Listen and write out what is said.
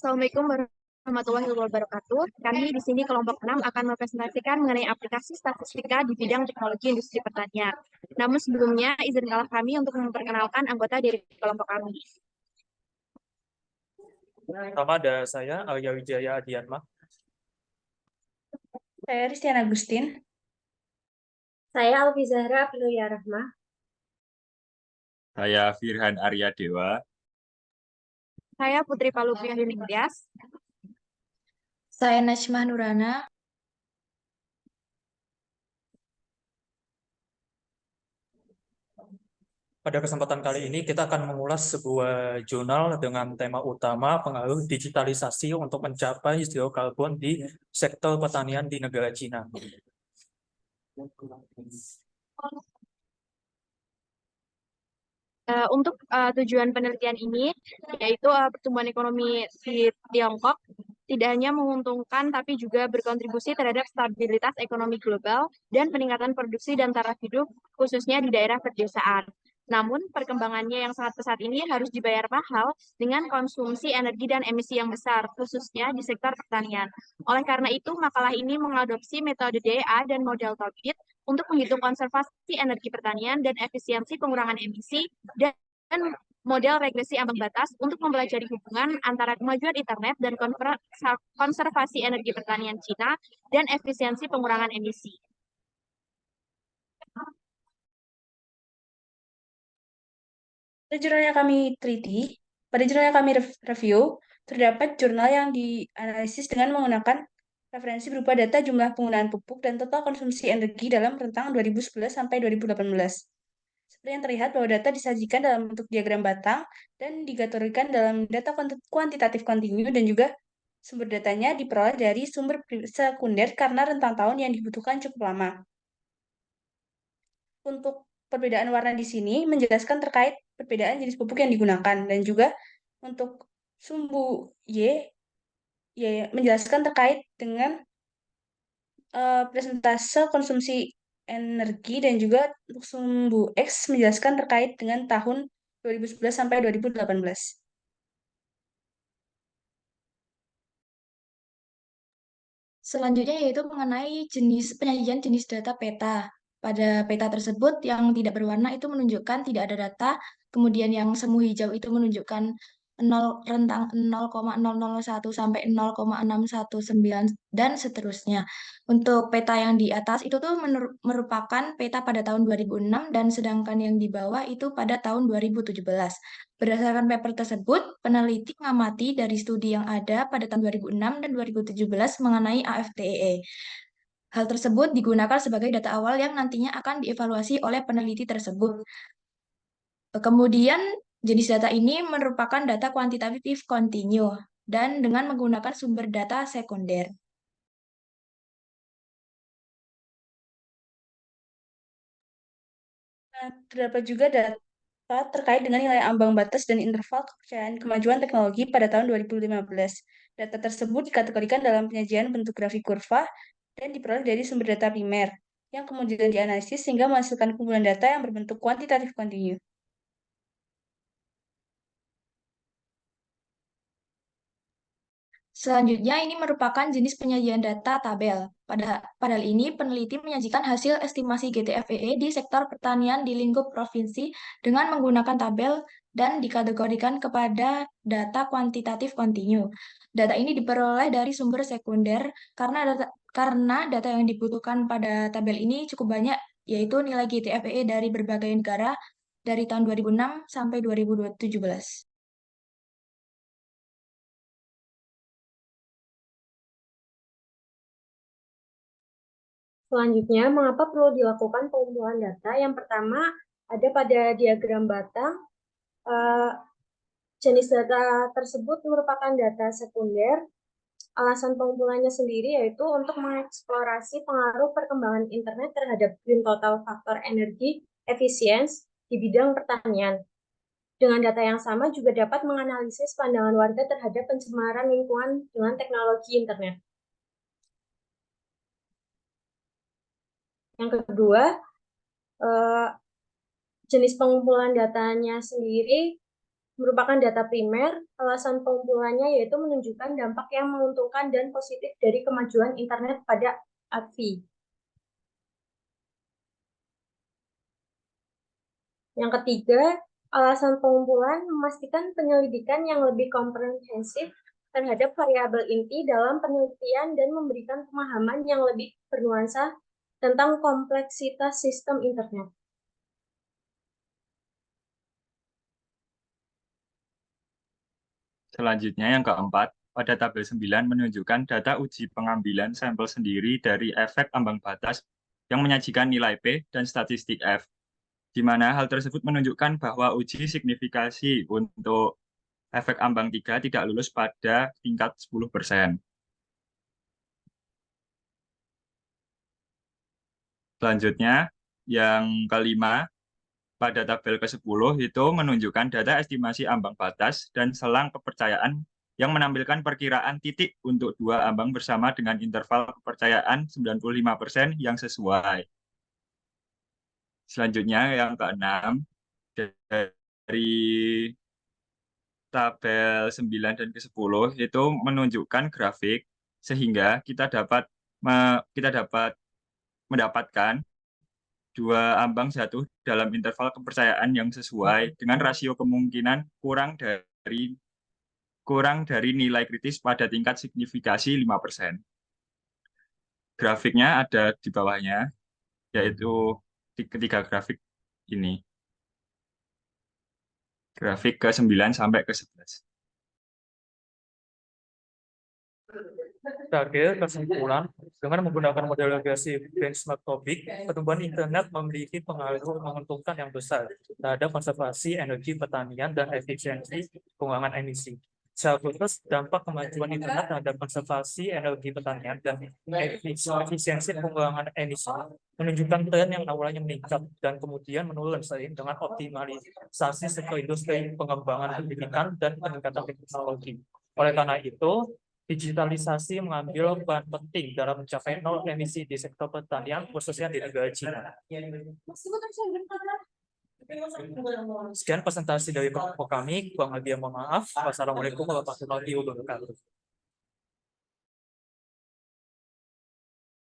Assalamualaikum warahmatullahi wabarakatuh. Kami di sini kelompok 6 akan mempresentasikan mengenai aplikasi statistika di bidang teknologi industri pertanian. Namun sebelumnya, izinkanlah kami untuk memperkenalkan anggota dari kelompok kami. Pertama ada saya, Alia Wijaya Adianma. Saya Ristian Agustin. Saya Alfi Zahra Aprilia Rahma. Saya Firhan Arya Dewa. Saya Putri Palupia Hunidias. Saya Najmah Nurana. Pada kesempatan kali ini kita akan mengulas sebuah jurnal dengan tema utama pengaruh digitalisasi untuk mencapai zero carbon di sektor pertanian di negara Cina. Untuk tujuan penelitian ini, yaitu pertumbuhan ekonomi di Tiongkok tidak hanya menguntungkan, tapi juga berkontribusi terhadap stabilitas ekonomi global dan peningkatan produksi dan taraf hidup, khususnya di daerah pedesaan. Namun, perkembangannya yang sangat pesat ini harus dibayar mahal dengan konsumsi energi dan emisi yang besar, khususnya di sektor pertanian. Oleh karena itu, makalah ini mengadopsi metode DA dan model Tobit untuk menghitung konservasi energi pertanian dan efisiensi pengurangan emisi dan model regresi ambang batas untuk mempelajari hubungan antara kemajuan internet dan konservasi energi pertanian Cina dan efisiensi pengurangan emisi. Pada jurnal yang kami review, terdapat jurnal yang dianalisis dengan menggunakan referensi berupa data jumlah penggunaan pupuk dan total konsumsi energi dalam rentang 2011 sampai 2018. Seperti yang terlihat bahwa data disajikan dalam bentuk diagram batang dan dikategorikan dalam data kuantitatif kontinu dan juga sumber datanya diperoleh dari sumber sekunder karena rentang tahun yang dibutuhkan cukup lama. Untuk perbedaan warna di sini menjelaskan terkait perbedaan jenis pupuk yang digunakan dan juga untuk sumbu Y menjelaskan terkait dengan persentase konsumsi energi dan juga untuk sumbu X menjelaskan terkait dengan tahun 2011 sampai 2018. Selanjutnya yaitu mengenai penyajian jenis data peta. Pada peta tersebut yang tidak berwarna itu menunjukkan tidak ada data, kemudian yang semu hijau itu menunjukkan rentang 0,001 sampai 0,619 dan seterusnya. Untuk peta yang di atas itu tuh merupakan peta pada tahun 2006 dan sedangkan yang di bawah itu pada tahun 2017. Berdasarkan paper tersebut, peneliti mengamati dari studi yang ada pada tahun 2006 dan 2017 mengenai AFTEE. Hal tersebut digunakan sebagai data awal yang nantinya akan dievaluasi oleh peneliti tersebut. Kemudian, jenis data ini merupakan data kuantitatif kontinu dan dengan menggunakan sumber data sekunder. Nah, terdapat juga data terkait dengan nilai ambang batas dan interval kepercayaan kemajuan teknologi pada tahun 2015. Data tersebut dikategorikan dalam penyajian bentuk grafik kurva dan diperoleh dari sumber data primer, yang kemudian dianalisis sehingga menghasilkan kumpulan data yang berbentuk kuantitatif kontinu. Selanjutnya, ini merupakan jenis penyajian data tabel. Padahal ini, peneliti menyajikan hasil estimasi GTFEE di sektor pertanian di lingkup provinsi dengan menggunakan tabel dan dikategorikan kepada data kuantitatif kontinu. Data ini diperoleh dari sumber sekunder karena data yang dibutuhkan pada tabel ini cukup banyak, yaitu nilai GTFEE dari berbagai negara dari tahun 2006 sampai 2017. Selanjutnya, mengapa perlu dilakukan pengumpulan data? Yang pertama, ada pada diagram batang, jenis data tersebut merupakan data sekunder. Alasan pengumpulannya sendiri yaitu untuk mengeksplorasi pengaruh perkembangan internet terhadap green total faktor energi efisiensi di bidang pertanian. Dengan data yang sama juga dapat menganalisis pandangan warga terhadap pencemaran lingkungan dengan teknologi internet. Yang kedua, jenis pengumpulan datanya sendiri merupakan data primer. Alasan pengumpulannya yaitu menunjukkan dampak yang menguntungkan dan positif dari kemajuan internet pada ADVI. Yang ketiga, alasan pengumpulan memastikan penyelidikan yang lebih komprehensif terhadap variabel inti dalam penelitian dan memberikan pemahaman yang lebih bernuansa tentang kompleksitas sistem internet. Selanjutnya yang keempat, pada tabel 9 menunjukkan data uji pengambilan sampel sendiri dari efek ambang batas yang menyajikan nilai P dan statistik F, di mana hal tersebut menunjukkan bahwa uji signifikasi untuk efek ambang 3 tidak lulus pada tingkat 10%. Selanjutnya, yang kelima, pada tabel ke-10 itu menunjukkan data estimasi ambang batas dan selang kepercayaan yang menampilkan perkiraan titik untuk dua ambang bersama dengan interval kepercayaan 95% yang sesuai. Selanjutnya yang keenam, dari tabel 9 dan ke-10 itu menunjukkan grafik sehingga kita dapat mendapatkan dua ambang jatuh dalam interval kepercayaan yang sesuai dengan rasio kemungkinan kurang dari nilai kritis pada tingkat signifikasi 5%. Grafiknya ada di bawahnya, yaitu ketiga grafik ini. Grafik ke-9 sampai ke-11. Terakhir, kesimpulan, dengan menggunakan model regresi benchmark topik, pertumbuhan internet memiliki pengaruh menguntungkan yang besar terhadap konservasi energi pertanian dan efisiensi pengurangan emisi. Secara khusus, dampak kemajuan internet terhadap konservasi energi pertanian dan efisiensi pengurangan emisi menunjukkan tren yang awalnya meningkat dan kemudian menurun seiring dengan optimalisasi sektor industri, pengembangan pendidikan, dan peningkatan teknologi. Oleh karena itu, digitalisasi mengambil peran penting dalam mencapai nol emisi di sektor pertanian, khususnya di negara Cina. Sekian presentasi dari kelompok kami. Kurang lebih mohon maaf. Wassalamualaikum warahmatullahi wabarakatuh.